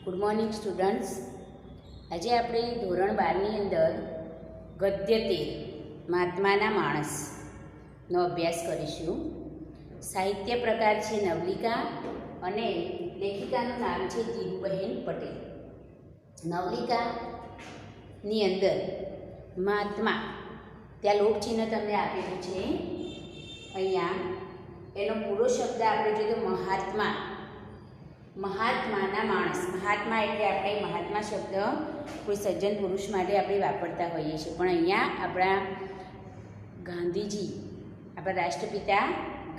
Good morning students. આજે આપણે ધોરણ 12ની અંદર ગદ્ય 13 મહાત્માના માણસનો અભ્યાસ કરીશું। સાહિત્ય પ્રકાર છે નવલિકા અને લેખિકાનું નામ છે ધીરુબહેન પટેલ। નવલિકાની અંદર મહાત્મા, ત્યાં લોકચિહ્ન તમને આપેલું છે અહીંયા। એનો પૂરો શબ્દ આપણે જોઈએ તો મહાત્મા, મહાત્માના માણસ। મહાત્મા એટલે આપણે મહાત્મા શબ્દ કોઈ સજ્જન પુરુષ માટે આપણે વાપરતા હોઈએ છીએ, પણ અહીંયા આપણા ગાંધીજી, આપણા રાષ્ટ્રપિતા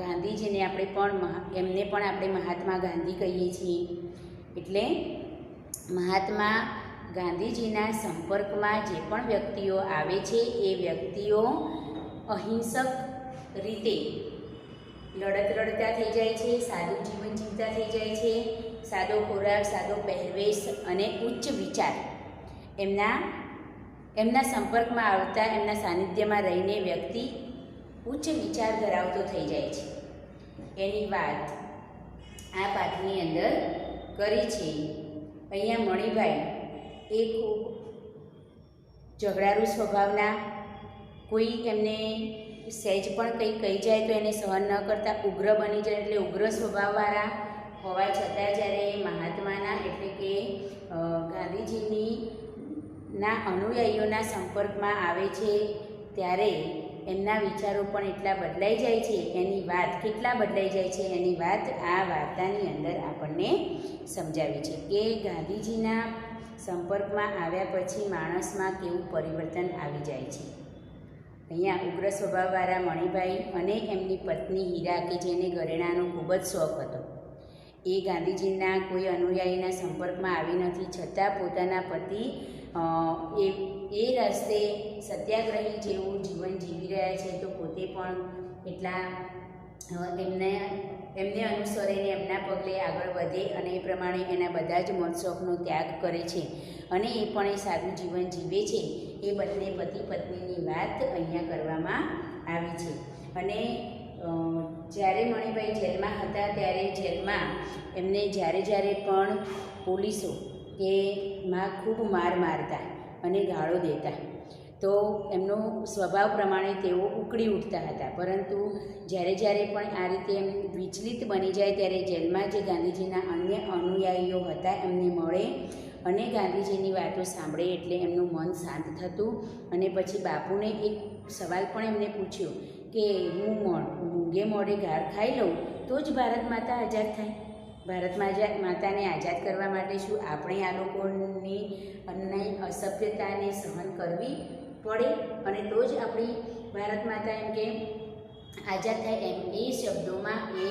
ગાંધીજીને આપણે પણ એમને પણ આપણે મહાત્મા ગાંધી કહીએ છીએ। એટલે મહાત્મા ગાંધીજીના સંપર્કમાં જે પણ વ્યક્તિઓ આવે છે એ વ્યક્તિઓ અહિંસક રીતે લડતા થઈ જાય છે, સાદું જીવન જીવતા થઈ જાય છે। સાદો ખોરાક, સાદો પહેરવેશ અને ઉચ્ચ વિચાર, એમના સંપર્કમાં આવતા, એમના સાનિધ્યમાં રહીને વ્યક્તિ ઉચ્ચ વિચાર ધરાવતો થઈ જાય છે। એની વાત આ પાઠની અંદર કરી છે। અહીંયા મણિભાઈ એ ખૂબ ઝઘડારૂ સ્વભાવના, કોઈ એમને સહેજ પણ કંઈ કહી જાય તો એને સહન ન કરતા ઉગ્ર બની જાય, એટલે ઉગ્ર સ્વભાવવાળા હોવા છતાં જ્યારે મહાત્માના એટલે કે ગાંધીજીના અનુયાયીઓના સંપર્કમાં આવે છે ત્યારે એમના વિચારો પણ એટલા બદલાઈ જાય છે। એની વાત કેટલા બદલાઈ જાય છે એની વાત આ વાર્તાની અંદર આપણને સમજાવી છે કે ગાંધીજીના સંપર્કમાં આવ્યા પછી માણસમાં કેવું પરિવર્તન આવી જાય છે। અહીંયા ઉગ્ર સ્વભાવવાળા મણિભાઈ અને એમની પત્ની હીરા, કે જેને ઘરેણાંનો ખૂબ જ શોખ હતો, એ ગાંધીજીના કોઈ અનુયાયીના સંપર્કમાં આવી નથી, છતાં પોતાના પતિ એ રસ્તે સત્યાગ્રહી જેવું જીવન જીવી રહ્યા છે, તો પોતે પણ એટલા એમને અનુસરીને એમના પગલે આગળ વધે અને એ પ્રમાણે એના બધા જ મોજ શોખનો ત્યાગ કરે છે અને એ પણ એ સાદું જીવન જીવે છે। એ બંને પતિ પત્નીની વાત અહીંયા કરવામાં આવી છે। અને જ્યારે મણિભાઈ જેલમાં હતા ત્યારે જેલમાં એમને જ્યારે પણ પોલીસો કે ખૂબ માર મારતા અને ગાળો દેતા તો એમનો સ્વભાવ પ્રમાણે તેઓ ઉકળી ઉઠતા હતા, પરંતુ જ્યારે પણ આ રીતે એમ વિચલિત બની જાય ત્યારે જેલમાં જે ગાંધીજીના અન્ય અનુયાયીઓ હતા એમને મળે અને ગાંધીજીની વાતો સાંભળે એટલે એમનું મન શાંત થતું। અને પછી બાપુને એક સવાલ પણ એમને પૂછ્યો કે હું મૂંગે મોઢે ઘાર ખાઈ લઉં તો જ ભારત માતા આઝાદ થાય? ભારત માતાને આઝાદ કરવા માટે શું આપણે આ લોકોની અન્યાય અસભ્યતાને સહન કરવી પડે અને તો જ આપણી ભારત માતા એમ કે આઝાદ થાય? એમ એ શબ્દોમાં એ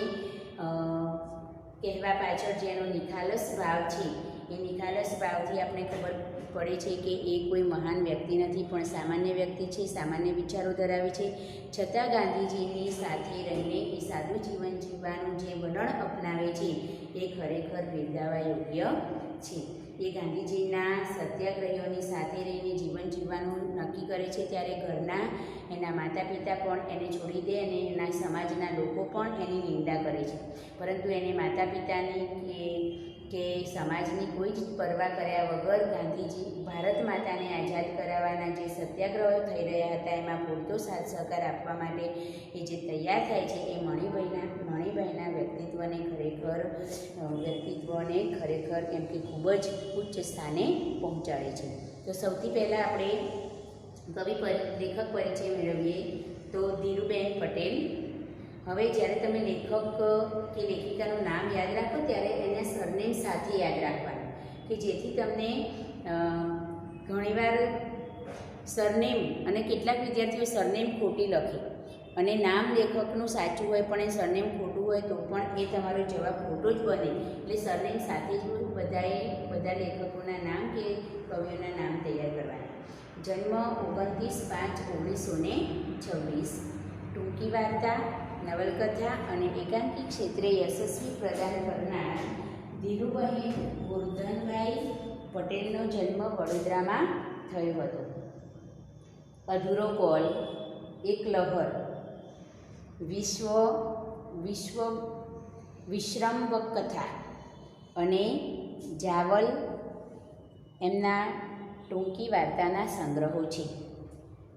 કહેવા પાછળ જેનો નિખાલસ ભાવ છે, એ નિખાલસ ભાવથી આપણે ખબર પડે છે કે એ કોઈ મહાન વ્યક્તિ નથી, પણ સામાન્ય વ્યક્તિ છે, સામાન્ય વિચારો ધરાવે છે, છતાં ગાંધીજીની સાથે રહીને એ સાદું જીવન જીવવાનું જે વલણ અપનાવે છે એ ખરેખર બિરદાવવા યોગ્ય છે। એ ગાંધીજીના સત્યાગ્રહીઓની સાથે રહીને જીવન જીવવાનું નક્કી કરે છે ત્યારે ઘરના એના માતા પિતા પણ એને છોડી દે અને એના સમાજના લોકો પણ એની નિંદા કરે છે, પરંતુ એને માતા પિતાની કે સમાજની કોઈ જ પરવા કર્યા વગર ગાંધીજી ભારત માતાને આઝાદ કરાવવાના જે સત્યાગ્રહો થઈ રહ્યા હતા એમાં પૂરતો સાથ સહકાર આપવા માટે એ જે તૈયાર થાય છે એ મણિભાઈના વ્યક્તિત્વને ખરેખર એમ કે ખૂબ જ ઉચ્ચ સ્થાને પહોંચાડે છે। તો સૌથી પહેલાં આપણે લેખક પરિચય મેળવીએ તો ધીરુબહેન પટેલ। હવે જ્યારે તમે લેખક કે લેખિકાનું નામ યાદ રાખો ત્યારે એના સરનેમ સાથે યાદ રાખવાનું, કે જેથી તમને ઘણીવાર સરનેમ અને કેટલાક વિદ્યાર્થીઓ સરનેમ ખોટી લખે અને નામ લેખકનું સાચું હોય પણ એ સરનેમ ખોટું હોય તો પણ એ તમારો જવાબ ખોટો જ બને। એટલે સરનેમ સાથે જ બધા લેખકોના નામ કે કવિઓના નામ તૈયાર કરવાના। જન્મ 29/5/1926। ટૂંકી વાર્તા, નવલકથા અને એકાંકી ક્ષેત્રે યશસ્વી પ્રદાન કરનાર ધીરુબહેન ગોરધનભાઈ પટેલનો જન્મ વડોદરામાં થયો હતો। અધૂરો કોલ, એક લહર, વિશ્રમ્ભક કથા અને જાવલ એમના ટૂંકી વાર્તાના સંગ્રહો છે.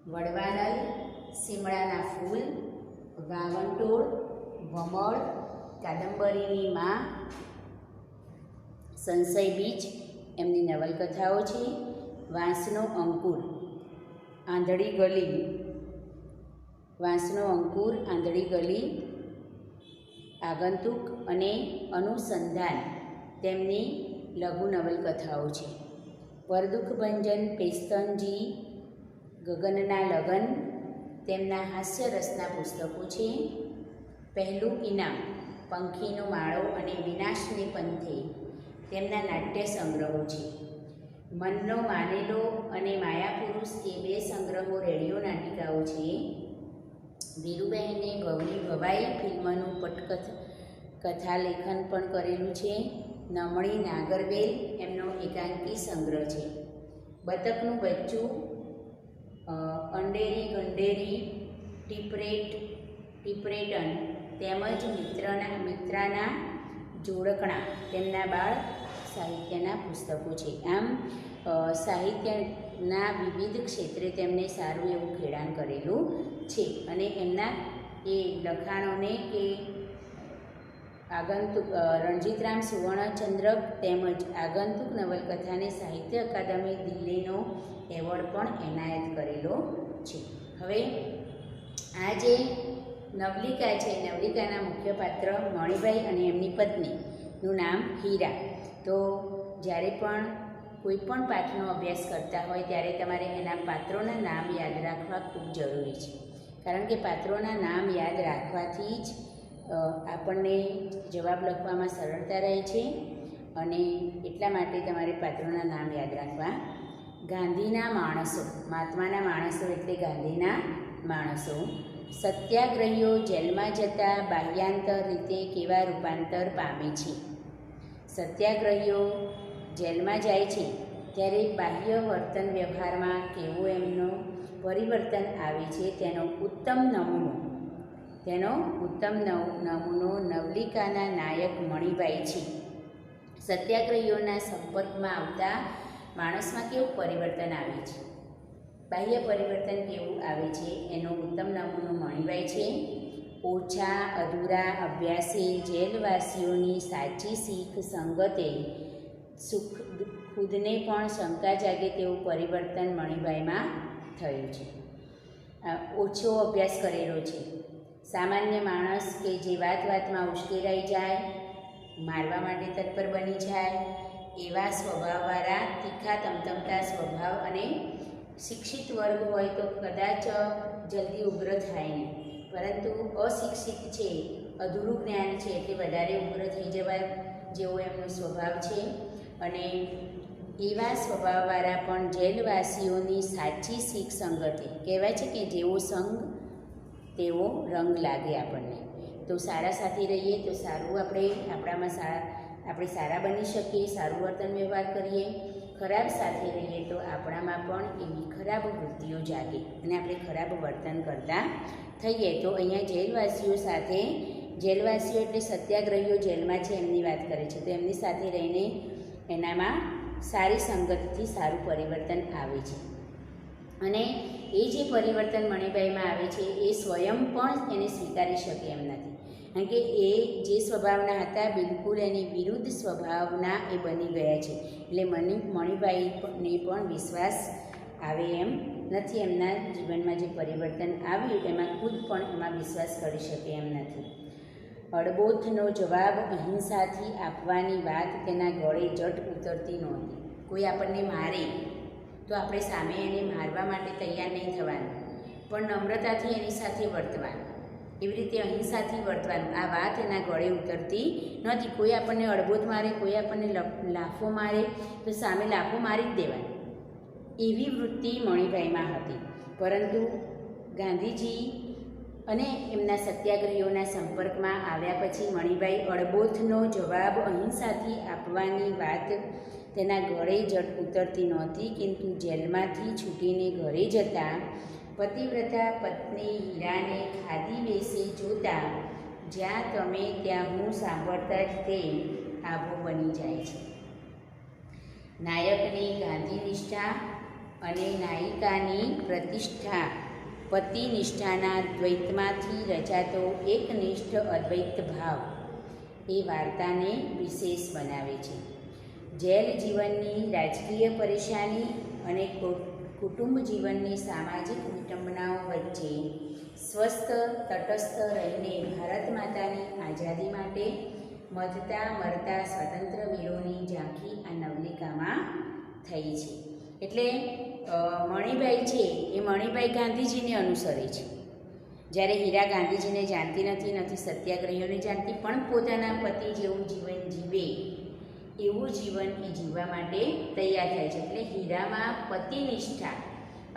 વડવાનલ, સીમળાના ફૂલ, વાવંટોળ, વમળ, કાદંબરીની માં, સંશય બીજ એમની નવલકથાઓ છે. વાંસનો અંકુર, આંધળી ગલી, વાંસનો અંકુર, આંધળી ગલી, આગંતુક અને અનુસંધાન તેમની લઘુ નવલકથાઓ છે. પરદુઃખભંજન, પેસ્તનજી, ગગનના લગન તેમના હાસ્યરસના પુસ્તકો છે. પહેલું ઇનામ, પંખીનો માળો અને વિનાશને પંથે તેમના નાટ્ય સંગ્રહો છે. મનનો માનેલો અને માયાપુરુષ એ 2 સંગ્રહો રેડિયો નાટિકાઓ છે. ધીરુબહેને ગૌરી ભવાઈ ફિલ્મનું પટકથા લેખન પણ કરેલું છે. નમણી નાગરવેલ એમનો એકાંકી સંગ્રહ છે. બતકનું બચ્ચું, અંડેરી ગંડેરી, ટીપરેટન તેમજ મિત્રાના જોડકણા તેમના બાળ સાહિત્યના પુસ્તકો છે. આમ સાહિત્યના વિવિધ ક્ષેત્રે તેમણે સારું એવું ખેડાણ કરેલું છે અને એમના એ લખાણોને કે આગંતુક રણજીતરામ સુવર્ણચંદ્રક તેમજ આગંતુક નવલકથાને સાહિત્ય અકાદમી દિલ્હીનો એવોર્ડ પણ એનાયત કરેલો છે. હવે આ જે નવલિકા છે, નવલિકાના મુખ્ય પાત્ર મણિભાઈ અને એમની પત્નીનું નામ હીરા. તો જ્યારે પણ કોઈ પણ પાઠનો અભ્યાસ કરતા હોય ત્યારે તમારે એના પાત્રોના નામ યાદ રાખવા ખૂબ જરૂરી છે. કારણ કે પાત્રોના નામ યાદ રાખવાથી જ આપણને જવાબ લખવામાં સરળતા રહે છે અને એટલા માટે તમારે પાત્રોના નામ યાદ રાખવા. ગાંધીના માણસો, મહાત્માના માણસો એટલે ગાંધીના માણસો. સત્યાગ્રહીઓ જેલમાં જતા બાહ્યાંતર રીતે કેવા રૂપાંતર પામે છે. સત્યાગ્રહીઓ જેલમાં જાય છે ત્યારે બાહ્ય વર્તન વ્યવહારમાં કેવું એમનું પરિવર્તન આવે છે તેનો ઉત્તમ નમૂનો નવલિકાના નાયક મણિભાઈ છે. સત્યાગ્રહીઓના સંપર્કમાં આવતા માણસમાં કેવું પરિવર્તન આવે છે, બાહ્ય પરિવર્તન કેવું આવે છે એનો ઉત્તમ નમૂનો મણિભાઈ છે. ઓછા અધૂરા અભ્યાસે જેલવાસીઓની સાચી શીખ સંગતે ખુદને પણ શંકા જાગે તેવું પરિવર્તન મણિભાઈમાં થયું છે. ઓછો અભ્યાસ કરેલો છે. સામાન્ય માણસ કે જે વાતમાં ઉશ્કેરાઈ જાય, મારવા માટે તત્પર બની જાય એવા સ્વભાવવાળા, તીખા તમતમતા સ્વભાવ અને શિક્ષિત વર્ગ હોય તો કદાચ જલ્દી ઉગ્ર થાય નહીં, પરંતુ અશિક્ષિત છે, અધૂરું જ્ઞાન છે એટલે વધારે ઉગ્ર થઈ જવા જેવો એમનો સ્વભાવ છે. અને એવા સ્વભાવવાળા પણ જેલવાસીઓની સાચી શીખ સંગતે કહેવાય છે કે જેવો સંગ તેવો રંગ લાગે આપણને. તો સારા સાથે રહીએ તો સારું આપણે સારા બની શકીએ, સારું વર્તન વ્યવહાર કરીએ. ખરાબ સાથે રહીએ તો આપણામાં પણ એવી ખરાબ વૃત્તિઓ જાગે અને આપણે ખરાબ વર્તન કરતા થઈએ. તો અહીંયા જેલવાસીઓ એટલે સત્યાગ્રહીઓ જેલમાં છે એમની વાત કરે છે. તો એમની સાથે રહીને એનામાં સારી સંગતથી સારું પરિવર્તન આવે છે અને એ જે પરિવર્તન મણિભાઈમાં આવે છે એ સ્વયં પણ એને સ્વીકારી શકે એમ નથી. કારણ કે એ જે સ્વભાવના હતા બિલકુલ એની વિરુદ્ધ સ્વભાવના એ બની ગયા છે. એટલે મણિભાઈને પણ વિશ્વાસ આવે એમ નથી. એમના જીવનમાં જે પરિવર્તન આવ્યું એમાં ખુદ પણ એમાં વિશ્વાસ કરી શકે એમ નથી. અડબોથનો જવાબ અહિંસાથી આપવાની વાત તેના ગળે જટ ઉતરતી નહોતી. કોઈ આપણને મારે તો આપણે સામે એને મારવા માટે તૈયાર નહીં થવાનું, પણ નમ્રતાથી એની સાથે વર્તવાનું, એવી રીતે અહિંસાથી વર્તવાનું. આ વાત એના ગળે ઉતરતી નહોતી. કોઈ આપણને અડબોથ મારે, કોઈ આપણને લાફો મારે તો સામે લાફો મારી જ દેવાની, એવી વૃત્તિ મણિભાઈમાં હતી. પરંતુ ગાંધીજી અને એમના સત્યાગ્રહીઓના સંપર્કમાં આવ્યા પછી મણિભાઈ અડબોથનો જવાબ અહિંસાથી આપવાની વાત તેના ગળે જટ ઉતરતી નહોતી. કિંતુ જેલમાંથી છૂટીને ઘરે જતાં પતિવ્રતા પત્ની હીરાને ખાદી વેશે જોતા જ્યાં તમે ત્યાં હું સાંભળતા જ તે આભો બની જાય છે. નાયકની ગાંધીનિષ્ઠા અને નાયિકાની પ્રતિષ્ઠા પતિનિષ્ઠાના દ્વૈતમાંથી રચાતો એકનિષ્ઠ અદ્વૈત ભાવ એ વાર્તાને વિશેષ બનાવે છે. જેલ જીવનની રાજકીય પરેશાની અને કુટુંબ જીવનની સામાજિક વિટંબનાઓ વચ્ચે સ્વસ્થ તટસ્થ રહીને ભારત માતાની આઝાદી માટે મરતા સ્વતંત્ર વીરોની ઝાંખી આ નવલિકામાં થઈ છે. એટલે મણિબાઈ છે એ મણિબાઈ ગાંધીજીને અનુસરે છે. જ્યારે હીરા ગાંધીજીને જાણતી નથી સત્યાગ્રહીઓને જાણતી, પણ પોતાના પતિ જેવું જીવન જીવે એવું જીવન એ જીવવા માટે તૈયાર થાય છે. એટલે હીરામાં પતિનિષ્ઠા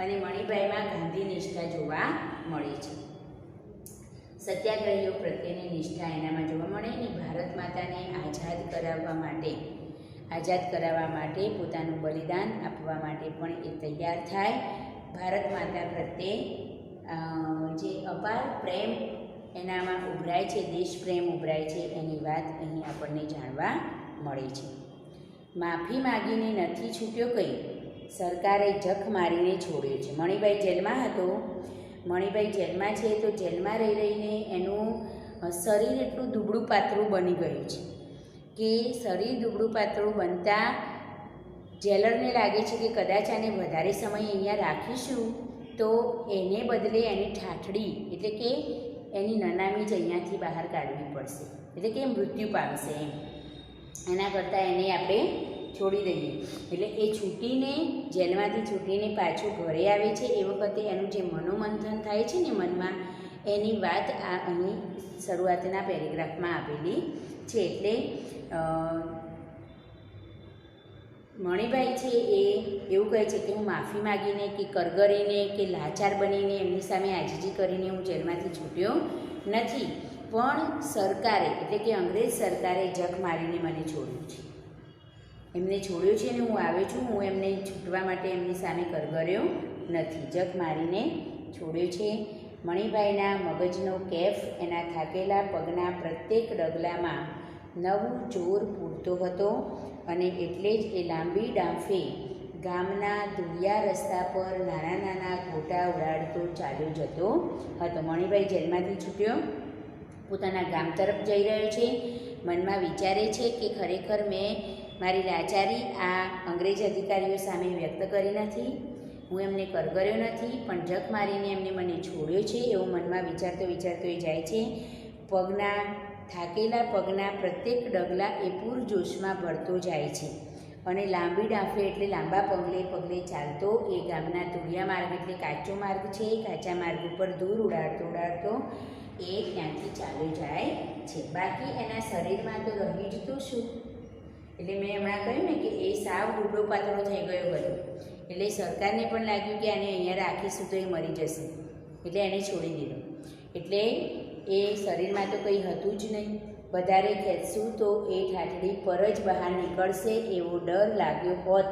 અને મણિબાઈમાં ગાંધીનિષ્ઠા જોવા મળે છે. સત્યાગ્રહીઓ પ્રત્યેની નિષ્ઠા એનામાં જોવા મળે ને ભારત માતાને આઝાદ કરાવવા માટે પોતાનું બલિદાન આપવા માટે પણ એ તૈયાર થાય. ભારત માતા પ્રત્યે જે અપાર પ્રેમ એનામાં ઉભરાય છે, દેશ પ્રેમ ઉભરાય છે, એની વાત અહીં આપણને જાણવા મળે છે. માફી માગીને નથી છૂટ્યો કંઈ, સરકારે જખ મારીને છોડ્યો છે. મણિબાઈ જેલમાં હતો. મણિબાઈ જેલમાં છે તો જેલમાં રહીને એનું શરીર એટલું દુબળું પાતળું બની ગયું છે કે શરીર દુબળું પાતળું બનતા જેલરને લાગે છે કે કદાચ આને વધારે સમય અહીંયા રાખીશું તો એને બદલે એની ઠાઠડી એટલે કે એની નનામી જ અહીંયાથી બહાર કાઢવી પડશે, એટલે કે મૃત્યુ પામશે એમ. એના કરતાં એને આપણે છોડી દઈએ. એટલે એ છૂટીને જેલમાંથી છૂટીને પાછું ઘરે આવે છે. એ વખતે એનું જે મનોમંથન થાય છે ને મનમાં, એની વાત આ અહીં શરૂઆતના પેરેગ્રાફમાં આપેલી છે. એટલે મણિબાઈ છે એ એવું કહે છે કે હું માફી માગીને કે કરગરીને કે લાચાર બનીને એમની સામે આજીજી કરીને હું જેલમાંથી છૂટ્યો નથી, પણ સરકારે એટલે કે અંગ્રેજ સરકારે જગ મારીને મને છોડ્યું છે. એમને છોડ્યો છે ને હું આવ્યો છું. હું એમને છૂટવા માટે એમની સામે કરગર્યો નથી, જગ મારીને છોડ્યો છે. મણિબાઈના મગજનો કેફ એના થાકેલા પગના પ્રત્યેક ડગલામાં નવું જોર પૂરતો હતો અને એટલે જ એ લાંબી ડાંફે ગામના ધૂળિયા રસ્તા પર નાના નાના ગોટા ઉડાડતો ચાલ્યો જતો હતો. મણિબાઈ જેલમાંથી છૂટ્યો, પોતાના ગામ તરફ જઈ રહ્યો છે. મનમાં વિચારે છે કે ખરેખર મેં મારી લાચારી આ અંગ્રેજ અધિકારીઓ સામે વ્યક્ત કરી નથી, હું એમને કરગર્યો નથી, પણ જગ મારીને એમને મને છોડ્યો છે એવું મનમાં વિચારતો એ જાય છે. થાકેલા પગના પ્રત્યેક ડગલા એ પૂરજોશમાં ભરતો જાય છે અને લાંબી ડાંફે એટલે લાંબા પગલે ચાલતો એ ગામના ધૂળિયા માર્ગ એટલે કાચો માર્ગ છે, કાચા માર્ગ ઉપર ધૂળ ઉડાડતો એ ત્યાંથી ચાલ્યો જાય છે. બાકી એના શરીરમાં તો રહી જ તો શું, એટલે મેં હમણાં કહ્યું ને કે એ સાવ દુબળો પાતળો થઈ ગયો હતો. એટલે સરકારને પણ લાગ્યું કે આને અહીંયા રાખીશું તો એ મરી જશે, એટલે એને છોડી દીધો. એટલે એ શરીરમાં તો કંઈ હતું જ નહીં. વધારે ખેંચશું તો એ ઠાઠડી પર જ બહાર નીકળશે એવો ડર લાગ્યો હોત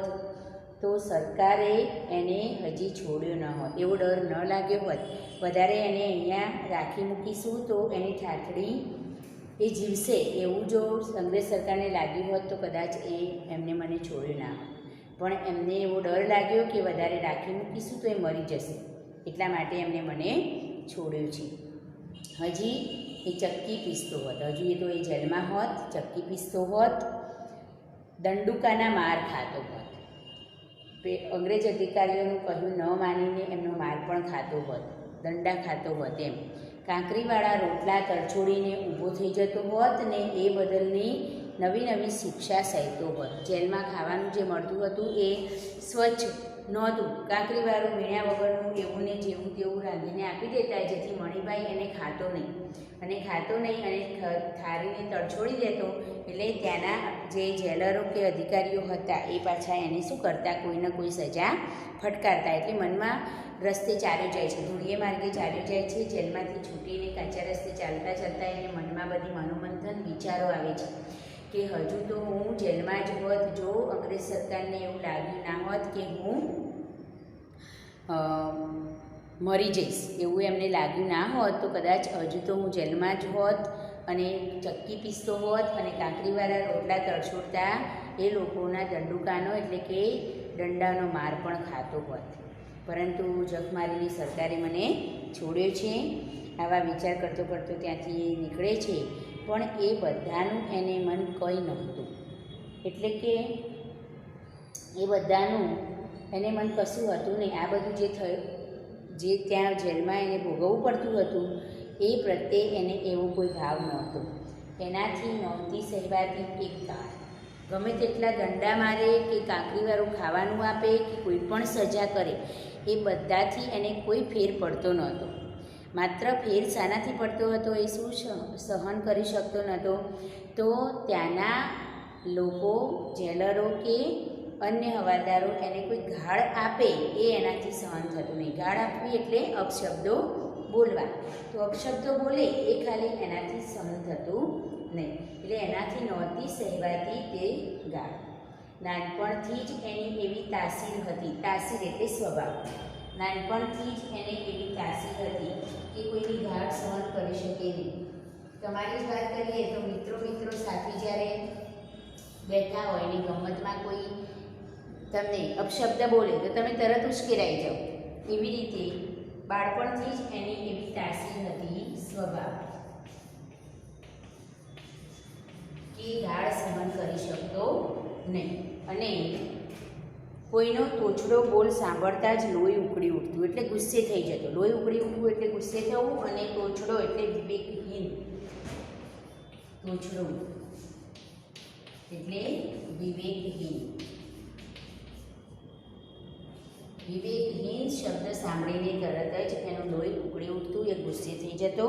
તો સરકારે એને હજી છોડ્યો ન હોત, એવો ડર ન લાગ્યો હોત. વધારે એને અહીંયા રાખી મૂકીશું તો એની ઠાઠડી એ જીવશે એવું જો અંગ્રેજ સરકારને લાગ્યું હોત તો કદાચ એમને મને છોડ્યું ના હોત. પણ એમને એવો ડર લાગ્યો કે વધારે રાખી મૂકીશું તો એ મરી જશે, એટલા માટે એમને મને છોડ્યું છે. હજી એ ચક્કી પીસતો હોત, હજુ એ તો એ જેલમાં હોત, ચક્કી પીસતો હોત, દંડુકાના માર ખાતો હોત, અંગ્રેજ અધિકારીઓનું કહ્યું ન માનીને એમનો માર પણ ખાતો હોત, દંડા ખાતો હોત એમ. કાંકરીવાળા રોટલા તરછોડીને ઊભો થઈ જતો હોત ને એ બદલની નવી શિક્ષા સહેતો હોત. જેલમાં ખાવાનું જે મળતું હતું એ સ્વચ્છ નહોતું, કાંકરીવાળું વીણ્યા વગરનું એવું ને જેવું તેવું રાંધીને આપી દેતા, જેથી મણિબાઈ એને ખાતો નહીં અને થાળીને તરછોડી દેતો. એટલે ત્યાંના જે જેલરો કે અધિકારીઓ હતા એ પાછા એને શું કરતા, કોઈને કોઈ સજા ફટકારતા. એટલે મનમાં રસ્તે ચાલ્યો જાય છે, ધૂળિયે માર્ગે ચાલ્યો જાય છે. જેલમાંથી છૂટીને કાચા રસ્તે ચાલતા એને મનમાં બધી મનોમંથન વિચારો આવે છે કે હજુ તો હું જેલમાં જ હોત, જો અંગ્રેજ સરકારને એવું લાગ્યું ના હોત કે હું મરી જઈશ, એવું એમને લાગ્યું ના હોત તો કદાચ હજુ તો હું જેલમાં જ હોત અને ચક્કી પીસતો હોત અને કાંકરીવાળા રોટલા તરછોડતા એ લોકોના દંડુકાનો એટલે કે દંડાનો માર પણ ખાતો હોત. પરંતુ જખમારીની સરકારે મને છોડ્યો છે. આવા વિચાર કરતો કરતો ત્યાંથી એ નીકળે છે. પણ એ બધાનું એને મન કંઈ નહોતું. એટલે કે એ બધાનું એને મન કશું હતું નહીં. આ બધું જે થયું, જે ત્યાં જેલમાં એને ભોગવવું પડતું હતું, એ પ્રત્યે એને એવો કોઈ ભાવ નહોતો. એનાથી નહોતી સહેવાતી એક ગાળ. ગમે તેટલા દંડા મારે કે કાંકરીવાળું ખાવાનું આપે કે કોઈ પણ સજા કરે, એ બધાથી એને કોઈ ફેર પડતો નહોતો. માત્ર ફેર શાનાથી પડતો હતો એ શું સહન કરી શકતો નહોતો? તો ત્યાંના લોકો, જેલરો કે અન્ય હવાલદારો એને કોઈ ગાળ આપે એ એનાથી સહન થતું નહીં. ગાળ આપવી એટલે અપશબ્દો બોલવા. તો અપશબ્દો બોલે એ ખાલી એનાથી સહન થતું નહીં. એટલે એનાથી નહોતી સહેવાતી તે ગાળ. નાનપણથી જ એની એવી તાસીર હતી. તાસીર એટલે સ્વભાવ. નાનપણથી જ એને એવી તાસીર હતી કે કોઈની ગાળ સહન કરી શકે નહીં. તમારી જ વાત કરીએ તો મિત્રો સાથે જ્યારે બેઠા હોય એની ગમતમાં કોઈ તમને અપશબ્દ બોલે તો તમે તરત ઉશ્કેરાઈ જાઓ. એવી રીતે બાળપણથી જ એની એવી તાસીર હતી, સ્વભાવ, કે ગાળ સહન કરી શકતો નહીં. અને કોઈનો તોછડો બોલ સાંભળતા જ લોહી ઉકળી ઉઠતું એટલે ગુસ્સે થઈ જતો. લોહી ઉકળી ઉઠવું એટલે ગુસ્સે થવું, અને તોછડો એટલે વિવેકહીન. તોછડો એટલે વિવેકહીન. વિવેકહીન શબ્દ સાંભળીને તરત જ એનું લોહી ઉકળી ઉઠતું, એ ગુસ્સે થઈ જતો.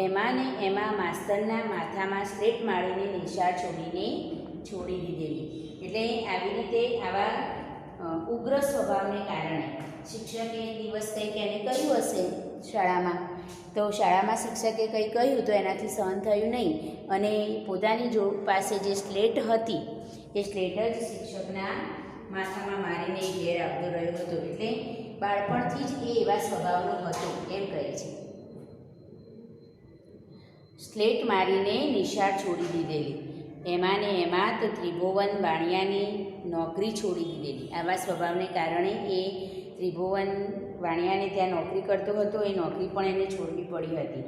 એમાં ને એમાં માસ્તરના માથામાં સ્લેટ મારીને નિશાળ છોડી દીધેલી. એટલે આવી રીતે આવા ઉગ્ર સ્વભાવને કારણે શિક્ષકે દિવસ કંઈક એને કહ્યું હશે શાળામાં, તો શાળામાં શિક્ષકે કંઈ કહ્યું તો એનાથી સહન થયું નહીં, અને પોતાની પાસે જે સ્લેટ હતી એ સ્લેટ જ શિક્ષકના માથામાં મારીને ઘેર આવતો રહ્યો હતો. એટલે બાળપણથી જ એ એવા સ્વભાવનો હતો એમ કહે છે. સ્લેટ મારીને નિશાળ છોડી દીધેલી. એમાં ને એમાં તો ત્રિભુવન વાણિયાની નોકરી છોડી દીધેલી. આવા સ્વભાવને કારણે એ ત્રિભુવન વાણિયાને ત્યાં નોકરી કરતો હતો, એ નોકરી પણ એને છોડવી પડી હતી.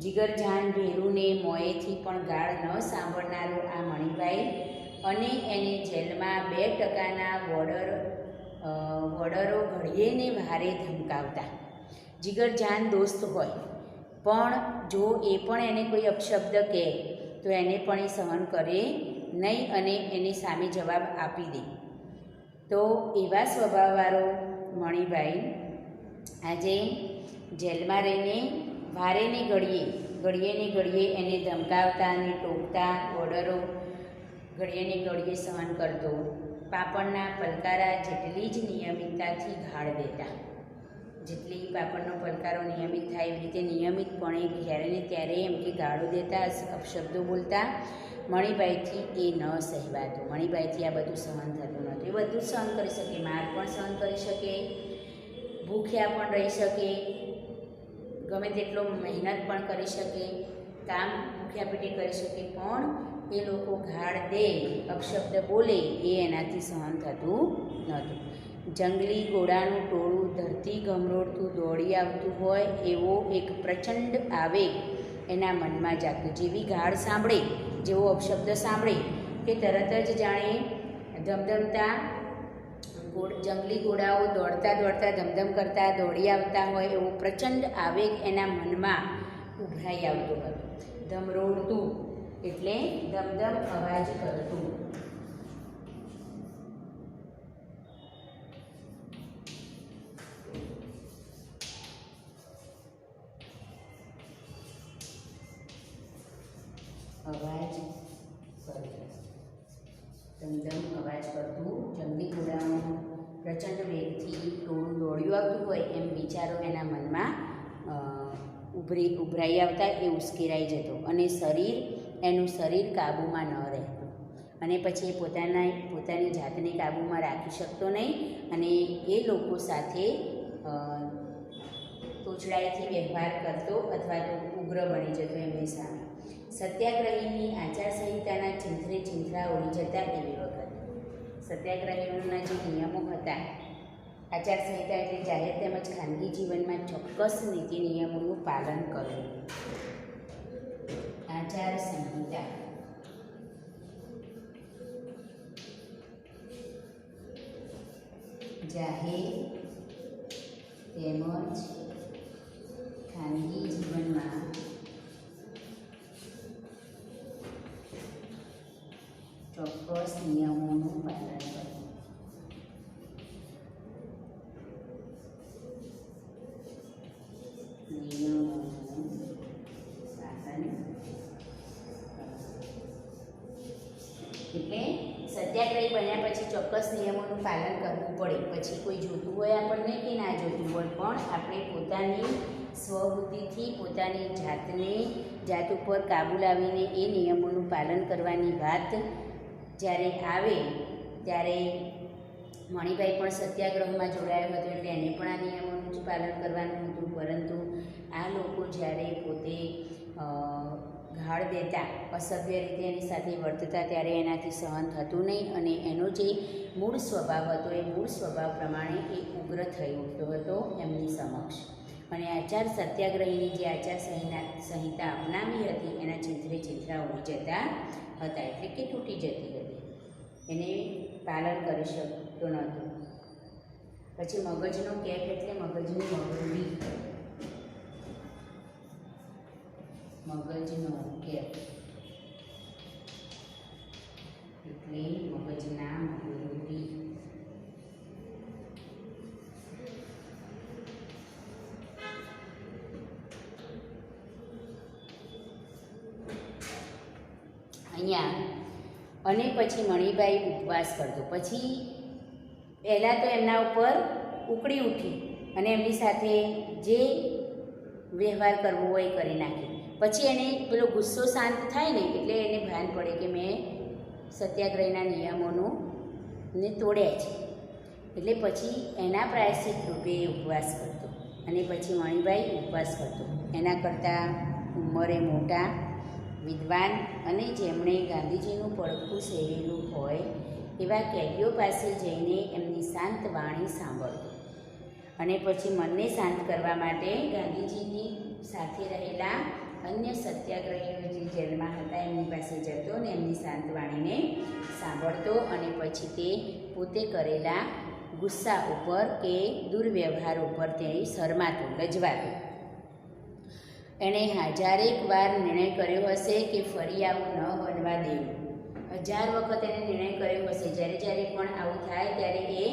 જીગરજાન ભેરુને મોએથી પણ ગાળ ન સાંભળનારો આ મણિભાઈ, અને એને જેલમાં 2% વોર્ડરો ઘડીએ ને ભારે ધમકાવતા. જીગરજાન દોસ્ત હોય પણ જો એ પણ એને કોઈ અપશબ્દ કહે તો એને પણ એ સહન કરે નહીં અને એની સામે જવાબ આપી દે. તો એવા સ્વભાવવાળો મણિભાઈ આજે જેલમાં રહીને ભારે ને ઘડીએ એને ધમકાવતા અને ટોકતા, ઓર્ડરો ઘડીએ ને ઘડીએ સહન કરતો. પાપડના પલકારા જેટલી જ નિયમિતતાથી ગાળ દેતા. જેટલી પાપડનો પલકારો નિયમિત થાય એવી રીતે નિયમિતપણે જ્યારે ને ત્યારે એમ કે ગાળો દેતા, અપશબ્દો બોલતા. મણિભાઈથી એ ન સહેવાતું. મણિભાઈથી આ બધું સહન થતું નહોતું. એ બધું સહન કરી શકે, માર પણ સહન કરી શકે, ભૂખ્યા પણ રહી શકે, ગમે તેટલો મહેનત પણ કરી શકે, કામ ભૂખ્યા પેટે કરી શકે, પણ એ લોકો ગાળ દે, અપશબ્દ બોલે એ એનાથી સહન થતું નહોતું. જંગલી ઘોડાનું ટોળું ધરતી ગમરોડતું દોડી આવતું હોય એવો એક પ્રચંડ આવેગ એના મનમાં જાગતો. જેવી ગાળ સાંભળે, જેવો અપશબ્દ સાંભળે કે તરત જ જાણે ધમધમતા જંગલી ઘોડાઓ દોડતા ધમધમ કરતા દોડી આવતા હોય એવો પ્રચંડ આવેગ એના મનમાં ઉભરાઈ આવતો હતો. ધમરોડતું એટલે ધમધમ અવાજ કરતું. ધમધમ અવાજ કરતું જંગલી ઘોડાનું પ્રચંડ વેગથી ટોળું દોડ્યું આવતું હોય એમ વિચારો એના મનમાં ઉભરાઈ આવતા. એ ઉશ્કેરાઈ જતો અને એનું શરીર કાબૂમાં ન રહેતું, અને પછી એ પોતાની જાતને કાબૂમાં રાખી શકતો નહીં, અને એ લોકો સાથે તોછડાઈથી વ્યવહાર કરતો અથવા તો ઉગ્ર બની જતો એમની સામે. સત્યાગ્રહીની આચારસંહિતાના ચીંથરે ચીંથરા ઉડી જતા એવી વખત સત્યાગ્રહીઓના જે નિયમો હતા, આચારસંહિતા એટલે જાહેર તેમજ ખાનગી જીવનમાં ચોક્કસ નીતિ નિયમોનું પાલન કરવું. આચારસંહિતા જાહેર તેમજ ખાનગી જીવનમાં ચોક્કસ નિયમોનું પાલન કરવું. નિયમોનું પાલન એટલે સત્યાગ્રહી બન્યા પછી ચોક્કસ નિયમોનું પાલન કરવું પડે. પછી કોઈ જોતું હોય આપણને કે ના જોતું હોય, પણ આપણે પોતાની સ્વબુદ્ધિથી પોતાની જાત ઉપર કાબૂ લાવીને એ નિયમોનું પાલન કરવાની વાત જ્યારે આવે ત્યારે મણિભાઈ પણ સત્યાગ્રહમાં જોડાયો હતો, એટલે એને પણ આ નિયમોનું જ પાલન કરવાનું હતું. પરંતુ આ લોકો જ્યારે પોતે ગાળ દેતા, અસભ્ય રીતે એની સાથે વર્તતા, ત્યારે એનાથી સહન થતું નહીં અને એનો જે મૂળ સ્વભાવ હતો એ મૂળ સ્વભાવ પ્રમાણે એ ઉગ્ર થઈ ઉઠતો હતો એમની સમક્ષ. અને સત્યાગ્રહીની જે સંહિતા અપનાવી હતી એના ચીંથરે ચીંથરા ઉડી જતા હતા, એટલે કે તૂટી જતી હતી, એને પાલન કરી શકતો નહોતો. પછી મગજનો કેપ એટલે મગજની મગરૂડી. મગજનો કેપ એટલે મગજના મગરૂડી. અહીંયા અને પછી મણિભાઈ ઉપવાસ કરતો. પછી પહેલાં તો એમના ઉપર ઉકળી ઉઠી અને એમની સાથે જે વ્યવહાર કરવો હોય એ કરી નાખી. પછી એને પેલો ગુસ્સો શાંત થાય ને એટલે એને ભાન પડે કે મેં સત્યાગ્રહના નિયમોને તોડ્યા છે. એટલે પછી એના પ્રાયશ્ચિત રૂપે ઉપવાસ કરતો અને પછી મણિભાઈ ઉપવાસ કરતો. એના કરતાં ઉંમરે મોટા, વિદ્વાન અને જેમણે ગાંધીજીનું પડખું સેવેલું હોય એવા કેદીઓ પાસે જઈને એમની શાંત વાણી સાંભળતો અને પછી મનને શાંત કરવા માટે ગાંધીજીની સાથે રહેલા અન્ય સત્યાગ્રહીઓ જે જેલમાં હતા એમની પાસે જતો અને એમની શાંત વાણીને સાંભળતો અને પછી તે પોતે કરેલા ગુસ્સા ઉપર કે દુર્વ્યવહાર ઉપર તે શરમાતો, લજવાતો. એણે હજારેક વાર નિર્ણય કર્યો હશે કે ફરી આવું ન બનવા દેવું. 1000 વખત એને નિર્ણય કર્યો હશે. જ્યારે પણ આવું થાય ત્યારે એ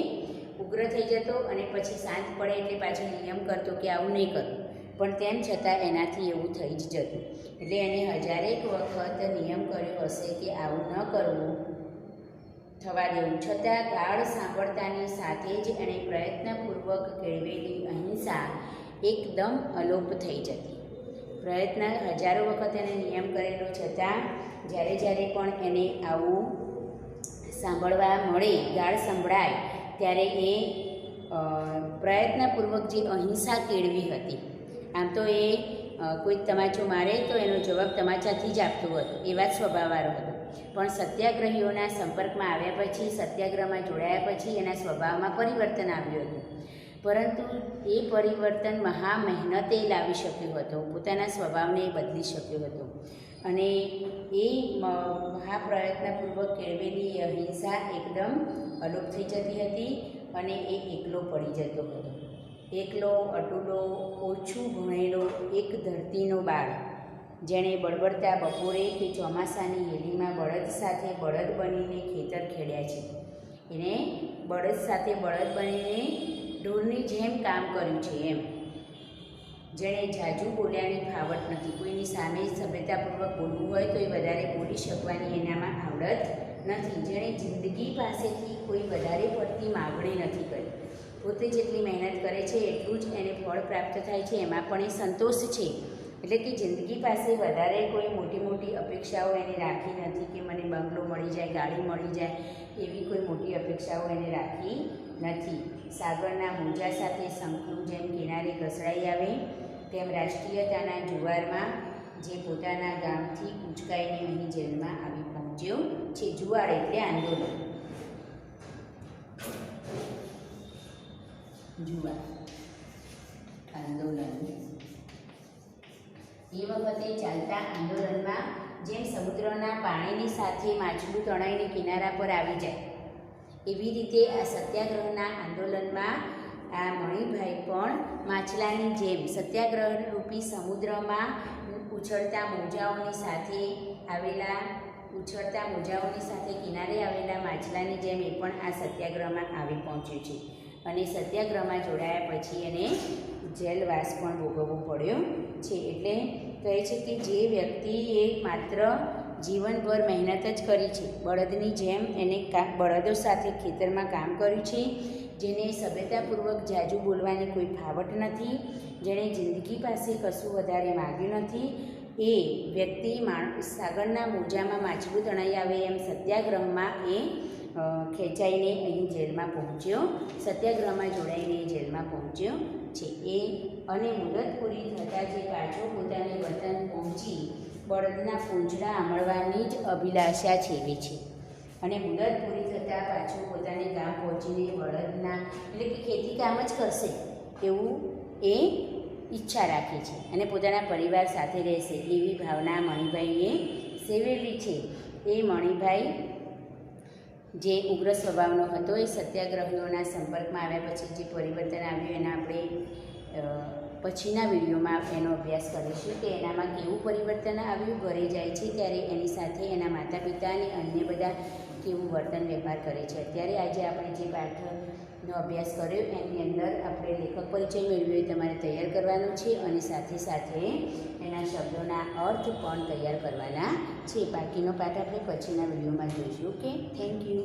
ઉગ્ર થઈ જતો અને પછી શાંત પડે એટલે પાછો નિયમ કરતો કે આવું નહીં કરવું, પણ તેમ છતાં એનાથી એવું થઈ જ જતું. એટલે એણે હજારેક વખત નિયમ કર્યો હશે કે આવું ન કરવું, થવા દેવું, છતાં ગાળ સાંભળતાની સાથે જ એણે પ્રયત્નપૂર્વક કેળવેલી અહિંસા એકદમ અલોપ થઈ જતી. પ્રયત્ન હજારો વખત એને નિયમ કરેલો છતાં જ્યારે પણ એને આવું સાંભળવા મળે, ગાળ સંભળાય, ત્યારે એ પ્રયત્નપૂર્વક જે અહિંસા કેળવી હતી. આમ તો એ કોઈ તમાચો મારે તો એનો જવાબ તમાચાથી જ આપતો હતો, એવા જ સ્વભાવવાળો હતો. પણ સત્યાગ્રહીઓના સંપર્કમાં આવ્યા પછી, સત્યાગ્રહમાં જોડાયા પછી એના સ્વભાવમાં પરિવર્તન આવ્યું હતું. પરંતુ એ પરિવર્તન મહા મહેનતે લાવી શક્યો હતો, પોતાના સ્વભાવને બદલી શક્યો હતો અને એ મહાપ્રયત્નપૂર્વક કેળવેલી અહિંસા એકદમ અલોપ થઈ જતી હતી અને એ એકલો પડી જતો હતો. એકલો, અટૂલો, ઓછું ભણેલો એક ધરતીનો બાળ, જેણે બળબડતા બપોરે કે ચોમાસાની હેલીમાં બળદ સાથે બળદ બનીને ખેતર ખેડ્યા છે. એને બળદ સાથે બળદ બનીને ઢોરની જેમ કામ કર્યું છે એમ. જેણે જાજુ બોલ્યાની ફાવટ નથી. કોઈની સામે સભ્યતાપૂર્વક બોલવું હોય તો એ વધારે બોલી શકવાની એનામાં આવડત નથી. જેણે જિંદગી પાસેથી કોઈ વધારે પડતી માગણી નથી કરી. પોતે જેટલી મહેનત કરે છે એટલું જ એને ફળ પ્રાપ્ત થાય છે, એમાં પણ એ સંતોષ છે. એટલે કે જિંદગી પાસે વધારે કોઈ મોટી મોટી અપેક્ષાઓ એને રાખી નથી કે મને બંગલો મળી જાય, ગાડી મળી જાય, એવી કોઈ મોટી અપેક્ષાઓ એને રાખી નથી. સાગરના મોજા સાથે શંખનું જેમ કિનારે ઘસડાઈ આવે તેમ રાષ્ટ્રીયતાના જુવારમાં જે પોતાના ગામથી ઉંચકાઈને અહીં જેલમાં આવી પહોંચ્યો છે. જુવાર એટલે આંદોલન. જુવાર આંદોલન. એ વખતે ચાલતા આંદોલનમાં જેમ સમુદ્રના પાણીની સાથે માછલું તણાઈને કિનારા પર આવી જાય, એવી રીતે આ સત્યાગ્રહના આંદોલનમાં આ મણિભાઈ પણ માછલાની જેમ સત્યાગ્રહરૂપી સમુદ્રમાં ઉછળતા મોજાઓની સાથે કિનારે આવેલા માછલાની જેમ એ પણ આ સત્યાગ્રહમાં આવી પહોંચ્યું છે. અને સત્યાગ્રહમાં જોડાયા પછી એને જેલવાસ પણ ભોગવવો પડ્યો છે. એટલે કહે છે કે જે વ્યક્તિએ માત્ર જીવનભર મહેનત જ કરી છે, બળદની જેમ એને બળદો સાથે ખેતરમાં કામ કર્યું છે, જેને સભ્યતાપૂર્વક જાજુ બોલવાની કોઈ ફાવટ નથી, જેણે જિંદગી પાસે કશું વધારે માગ્યું નથી, એ વ્યક્તિ સાગરના મોજામાં માછલું તણાઈ આવે એમ સત્યાગ્રહમાં એ ખેંચાઈને અહીં જેલમાં પહોંચ્યો, સત્યાગ્રહમાં જોડાઈને એ જેલમાં પહોંચ્યો છે. એ અને મુદત પૂરી થતાં જે પાછો પોતાને વતન પહોંચી બળદના પૂંછડા આમળવાની જ અભિલાષા છેવે છે. અને મુદત પૂરી થતાં પાછું પોતાને ગામ પહોંચીને બળદના એટલે કે ખેતી કામ જ કરશે એવું એ ઈચ્છા રાખે છે અને પોતાના પરિવાર સાથે રહેશે એવી ભાવના મણિભાઈએ સેવેલી છે. એ મણિભાઈ જે ઉગ્ર સ્વભાવનો હતો એ સત્યાગ્રહીઓના સંપર્કમાં આવ્યા પછી જે પરિવર્તન આવ્યું એના આપણે પછીના વિડીયોમાં એનો અભ્યાસ કરીશું કે એનામાં કેવું પરિવર્તન આવ્યું. ઘરે જાય છે ત્યારે એની સાથે એના માતા પિતા અને અન્ય બધા કેવું વર્તન વ્યવહાર કરે છે. અત્યારે આજે આપણે જે પાઠનો અભ્યાસ કર્યો એની અંદર આપણે લેખક પરિચય મેળવ્યો એ તમારે તૈયાર કરવાનો છે અને સાથે સાથે એના શબ્દોના અર્થ પણ તૈયાર કરવાના છે. બાકીનો પાઠ આપણે પછીના વિડીયોમાં જોઈશું. Okay, thank you.